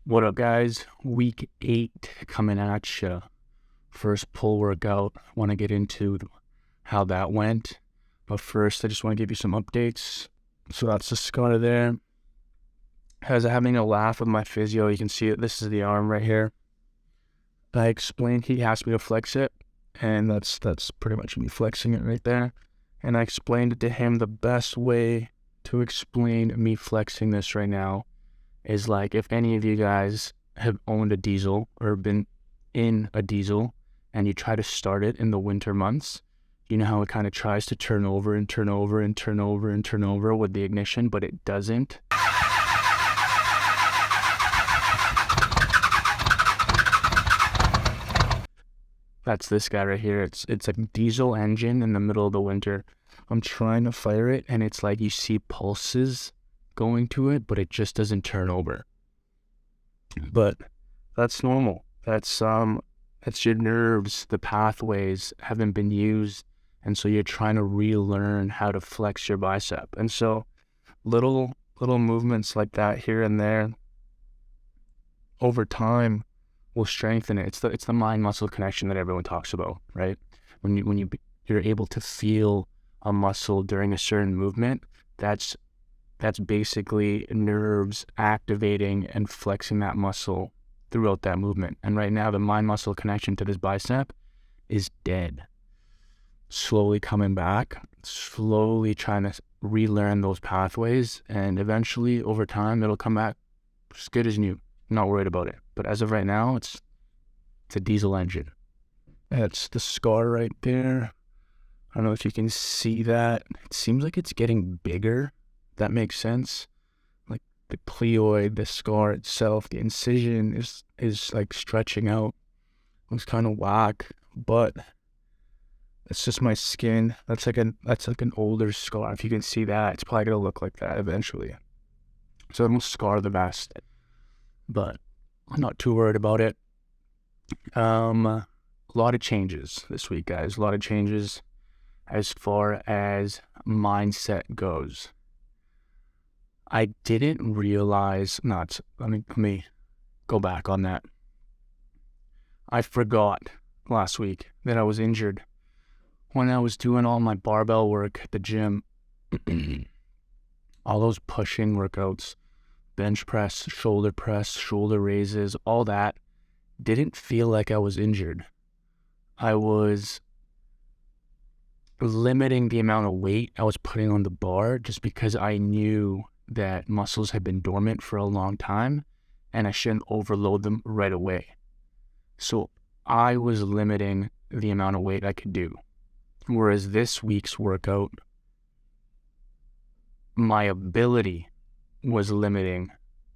What up, guys? Week 8 coming at you. First pull workout. Want to get into how that went. But first, I just want to give you some updates. So that's the scar there. As I'm having a laugh with my physio, you can see it. This is the arm right here. I explained he asked me to flex it. And that's pretty much me flexing it right there. And I explained it to him the best way to explain me flexing this right now is like if any of you guys have owned a diesel or been in a diesel and you try to start it in the winter months, you know how it kind of tries to turn over and turn over and turn over and turn over with the ignition, but it doesn't. That's this guy right here. It's a diesel engine in the middle of the winter. I'm trying to fire it and it's like you see pulses going to it, but it just doesn't turn over. But that's normal. That's your nerves. The pathways haven't been used, and so you're trying to relearn how to flex your bicep. And so little movements like that here and there over time will strengthen it. It's the mind muscle connection that everyone talks about, right? When you're able to feel a muscle during a certain movement, that's basically nerves activating and flexing that muscle throughout that movement. And right now, the mind-muscle connection to this bicep is dead. Slowly coming back, slowly trying to relearn those pathways, and eventually, over time, it'll come back as good as new. I'm not worried about it. But as of right now, it's a diesel engine. That's the scar right there. I don't know if you can see that. It seems like it's getting bigger. That makes sense. Like the pleoid, the scar itself, the incision is like stretching out. Looks kind of whack, but it's just my skin. That's like an older scar. If you can see that, it's probably gonna look like that eventually. So it will scar the best, but I'm not too worried about it. A lot of changes this week, guys. A lot of changes as far as mindset goes. I didn't realize, let me go back on that. I forgot last week that I was injured when I was doing all my barbell work at the gym. All those pushing workouts, bench press, shoulder raises, all that, didn't feel like I was injured. I was limiting the amount of weight I was putting on the bar just because I knew that muscles had been dormant for a long time and I shouldn't overload them right away. So I was limiting the amount of weight I could do. Whereas this week's workout, my ability was limiting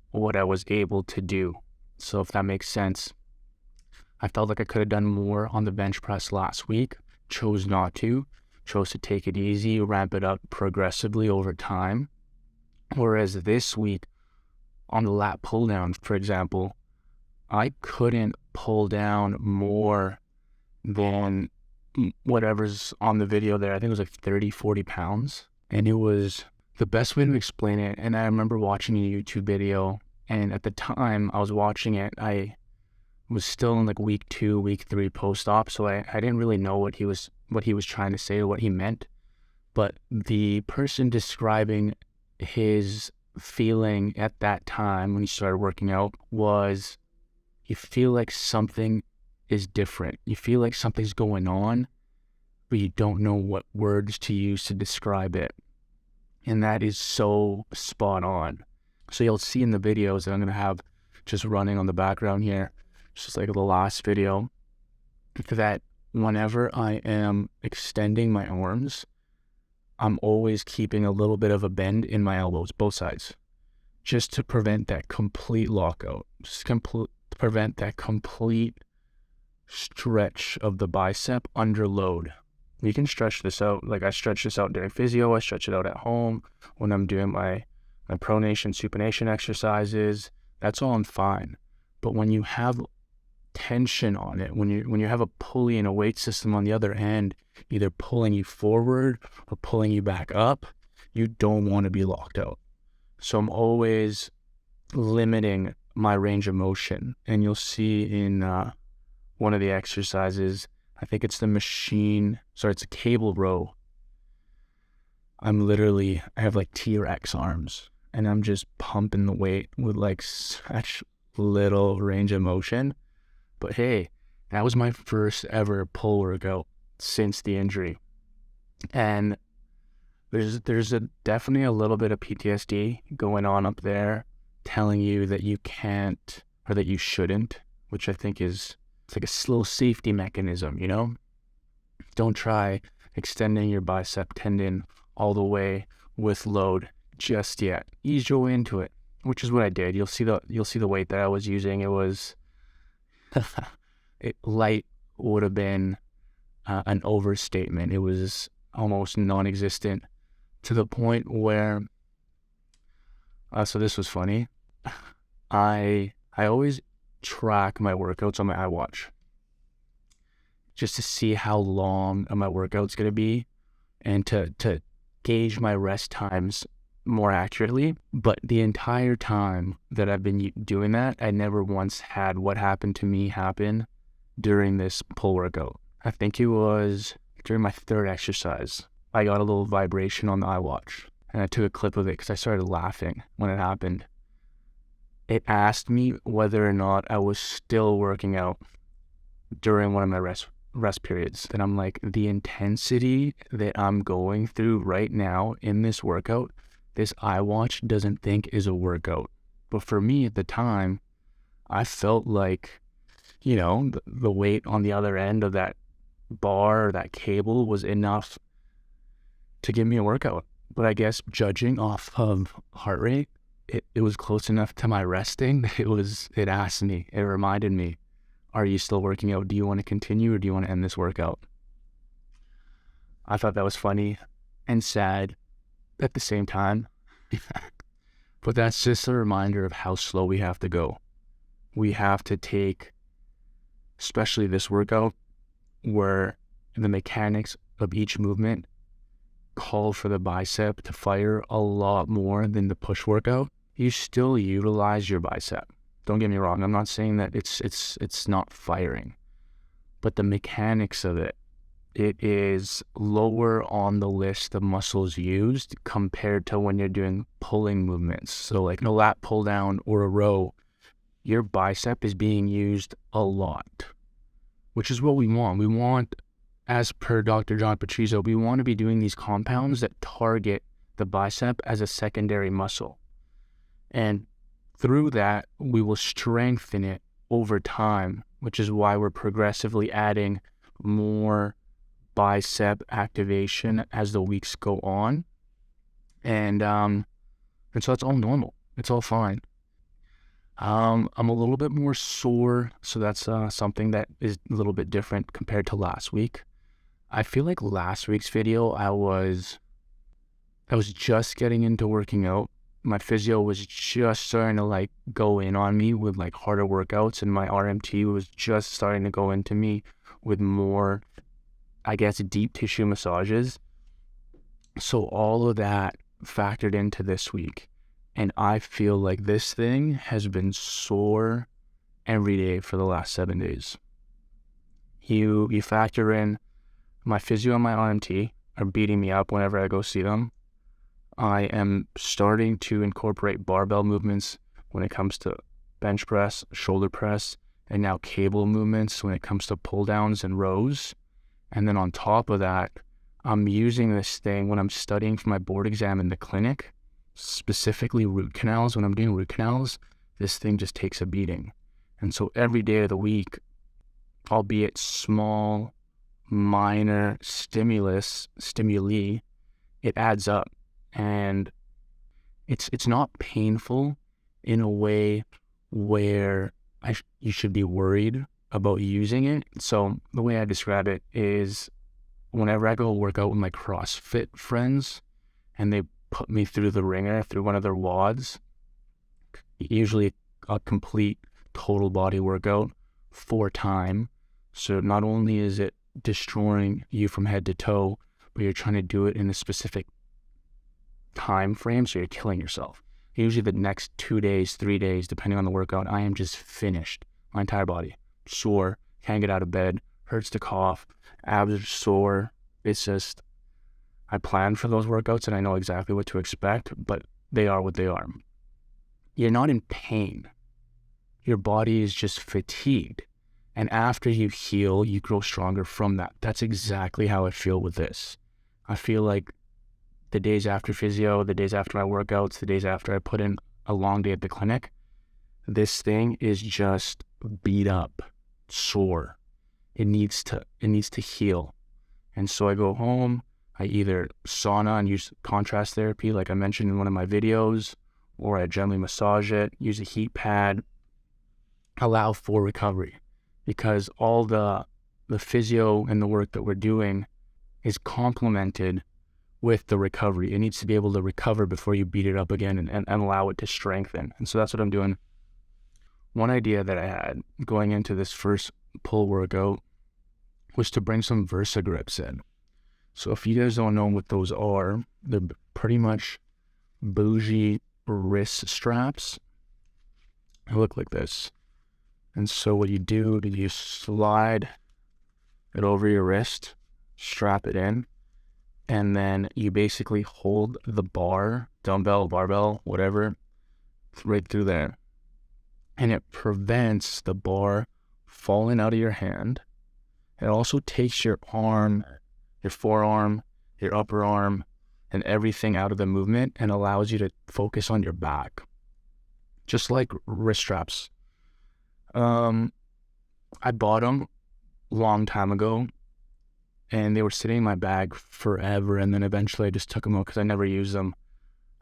what I was able to do. So if that makes sense, I felt like I could have done more on the bench press last week, chose not to, chose to take it easy, ramp it up progressively over time. Whereas this week, on the lat pull-downs, for example, I couldn't pull down more than whatever's on the video there. I think it was like 30, 40 pounds. And it was the best way to explain it. And I remember watching a YouTube video, and at the time I was watching it, I was still in like week 2, week 3 post-op, so I didn't really know what he was trying to say or what he meant. But the person describing his feeling at that time when he started working out was you feel like something is different. You feel like something's going on, but you don't know what words to use to describe it. And that is so spot on. So you'll see in the videos that I'm going to have just running on the background here, just like the last video, that whenever I am extending my arms, I'm always keeping a little bit of a bend in my elbows, both sides, just to prevent that complete lockout, prevent that complete stretch of the bicep under load. You can stretch this out. Like I stretch this out during physio, I stretch it out at home when I'm doing my pronation, supination exercises. That's all I'm fine. But when you have tension on it, when you have a pulley and a weight system on the other end, either pulling you forward or pulling you back up, you don't want to be locked out. So I'm always limiting my range of motion. And you'll see in one of the exercises, I think it's it's a cable row. I have like T-Rex arms, and I'm just pumping the weight with like such little range of motion. But hey, that was my first ever pull workout since the injury. And there's definitely a little bit of PTSD going on up there, telling you that you can't or that you shouldn't, which I think it's like a little safety mechanism, you know? Don't try extending your bicep tendon all the way with load just yet. Ease your way into it, which is what I did. You'll see the weight that I was using. It was light would have been an overstatement. It was almost non-existent, to the point where so this was funny. I always track my workouts on my iWatch just to see how long my workout's going to be and to gauge my rest times more accurately. But the entire time that I've been doing that, I never once had what happened to me happen during this pull workout. I think it was during my third exercise. I got a little vibration on the iWatch, and I took a clip of it because I started laughing when it happened. It asked me whether or not I was still working out during one of my rest periods. And I'm like, the intensity that I'm going through right now in this workout, this iWatch doesn't think is a workout. But for me at the time, I felt like, you know, the weight on the other end of that bar or that cable was enough to give me a workout. But I guess judging off of heart rate, it was close enough to my resting. It asked me, it reminded me, are you still working out? Do you want to continue, or do you want to end this workout? I thought that was funny and sad at the same time. But that's just a reminder of how slow we have to go. We have to take, especially this workout, where the mechanics of each movement call for the bicep to fire a lot more than the push workout. You still utilize your bicep. Don't get me wrong. I'm not saying that it's not firing, but the mechanics of it is lower on the list of muscles used compared to when you're doing pulling movements. So like a lat pull down or a row, your bicep is being used a lot, which is what we want. We want, as per Dr. John Patrizio, we want to be doing these compounds that target the bicep as a secondary muscle. And through that, we will strengthen it over time, which is why we're progressively adding more bicep activation as the weeks go on. And so it's all normal. It's all fine. I'm a little bit more sore, so that's something that is a little bit different compared to last week. I feel like last week's video, I was just getting into working out. My physio was just starting to like go in on me with like harder workouts, and my RMT was just starting to go into me with more, I guess, deep tissue massages. So all of that factored into this week. And I feel like this thing has been sore every day for the last 7 days. You factor in my physio and my RMT are beating me up whenever I go see them. I am starting to incorporate barbell movements when it comes to bench press, shoulder press, and now cable movements when it comes to pull downs and rows. And then on top of that, I'm using this thing when I'm studying for my board exam in the clinic, specifically root canals. When I'm doing root canals, this thing just takes a beating. And so every day of the week, albeit small, minor stimuli, it adds up. And it's not painful in a way where you should be worried about using it. So the way I describe it is, whenever I go work out with my CrossFit friends and they put me through the ringer, through one of their WODs, usually a complete total body workout for time. So not only is it destroying you from head to toe, but you're trying to do it in a specific time frame, so you're killing yourself. Usually the next 2 days, 3 days, depending on the workout, I am just finished. My entire body sore, can't get out of bed, hurts to cough, abs are sore. It's just, I plan for those workouts and I know exactly what to expect, but they are what they are. You're not in pain. Your body is just fatigued. And after you heal, you grow stronger from that. That's exactly how I feel with this. I feel like the days after physio, the days after my workouts, the days after I put in a long day at the clinic, this thing is just beat up, sore. It needs to heal. And so I go home, I either sauna and use contrast therapy like I mentioned in one of my videos, or I gently massage it, use a heat pad, allow for recovery. Because all the physio and the work that we're doing is complemented with the recovery. It needs to be able to recover before you beat it up again and allow it to strengthen. And so that's what I'm doing. One idea that I had going into this first pull workout was to bring some Versa grips in. So if you guys don't know what those are, they're pretty much bougie wrist straps. They look like this. And so what you do is you slide it over your wrist, strap it in, and then you basically hold the bar, dumbbell, barbell, whatever, right through there. And it prevents the bar falling out of your hand. It also takes your arm, your forearm, your upper arm, and everything out of the movement and allows you to focus on your back. Just like wrist straps. I bought them a long time ago and they were sitting in my bag forever, and then eventually I just took them out because I never used them.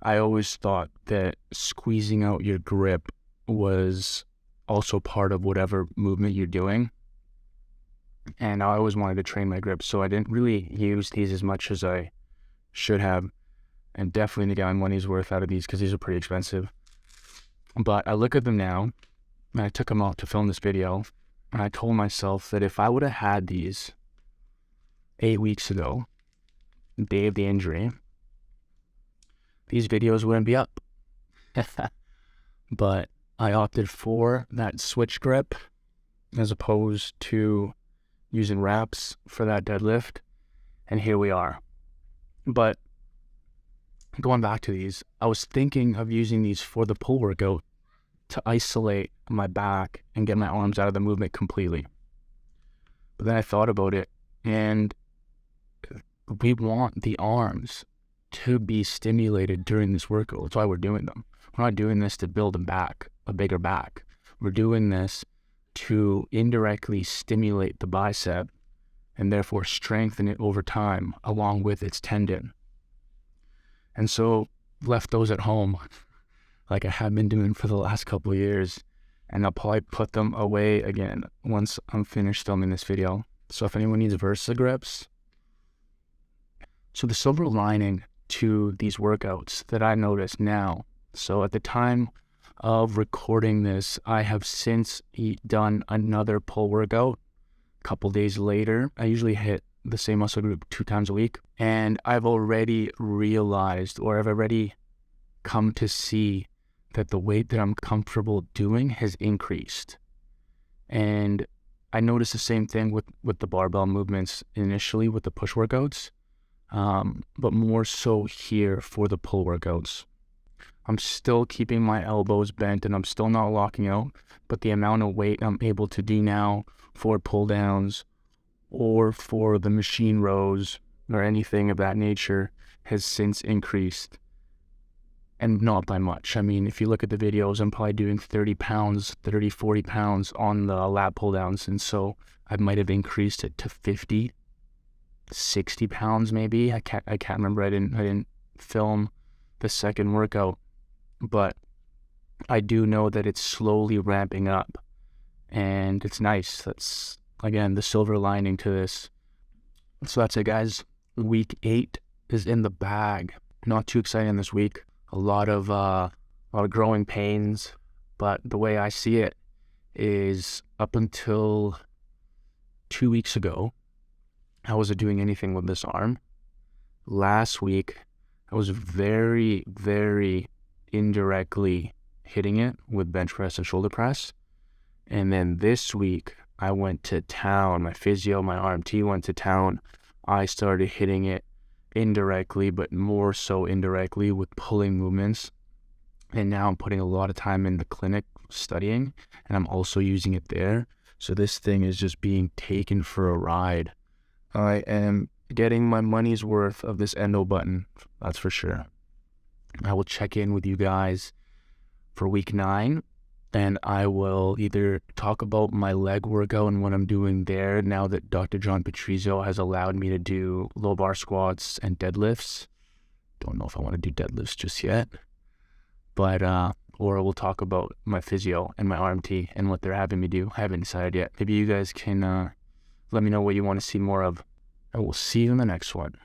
I always thought that squeezing out your grip was also part of whatever movement you're doing, and I always wanted to train my grip, so I didn't really use these as much as I should have, and definitely need to get my money's worth out of these because these are pretty expensive. But I look at them now, and I took them out to film this video, and I told myself that if I would have had these 8 weeks ago, the day of the injury, these videos wouldn't be up. But I opted for that switch grip as opposed to using wraps for that deadlift, and here we are. But going back to these, I was thinking of using these for the pull workout to isolate my back and get my arms out of the movement completely. But then I thought about it, and we want the arms to be stimulated during this workout. That's why we're doing them. We're not doing this to build a bigger back. We're doing this to indirectly stimulate the bicep and therefore strengthen it over time along with its tendon. And so left those at home like I have been doing for the last couple of years, and I'll probably put them away again once I'm finished filming this video. So if anyone needs Versa grips. So the silver lining to these workouts that I notice now, so at the time of recording this, I have since done another pull workout. A couple days later, I usually hit the same muscle group 2 times a week, and I've already realized, or I've already come to see that the weight that I'm comfortable doing has increased. And I noticed the same thing with the barbell movements initially with the push workouts, but more so here for the pull workouts. I'm still keeping my elbows bent and I'm still not locking out, but the amount of weight I'm able to do now for pull downs or for the machine rows or anything of that nature has since increased. And not by much. I mean, if you look at the videos, I'm probably doing 40 pounds on the lat pulldowns. And so I might have increased it to 50, 60 pounds maybe. I can't remember. I didn't film the second workout, but I do know that it's slowly ramping up and it's nice. That's, again, the silver lining to this. So that's it, guys. Week 8 is in the bag. Not too exciting this week. A lot of growing pains, but the way I see it is up until 2 weeks ago, I wasn't doing anything with this arm. Last week, I was very, very indirectly hitting it with bench press and shoulder press. And then this week, I went to town. My physio, my RMT went to town. I started hitting it indirectly, but more so indirectly with pulling movements. And now I'm putting a lot of time in the clinic studying, and I'm also using it there. So this thing is just being taken for a ride. I am getting my money's worth of this endo button, that's for sure. I will check in with you guys for week 9, and I will either talk about my leg workout and what I'm doing there now that Dr. John Patrizio has allowed me to do low bar squats and deadlifts. Don't know if I want to do deadlifts just yet, but or we'll talk about my physio and my RMT and what they're having me do. I haven't decided yet. Maybe you guys can let me know what you want to see more of. I will see you in the next one.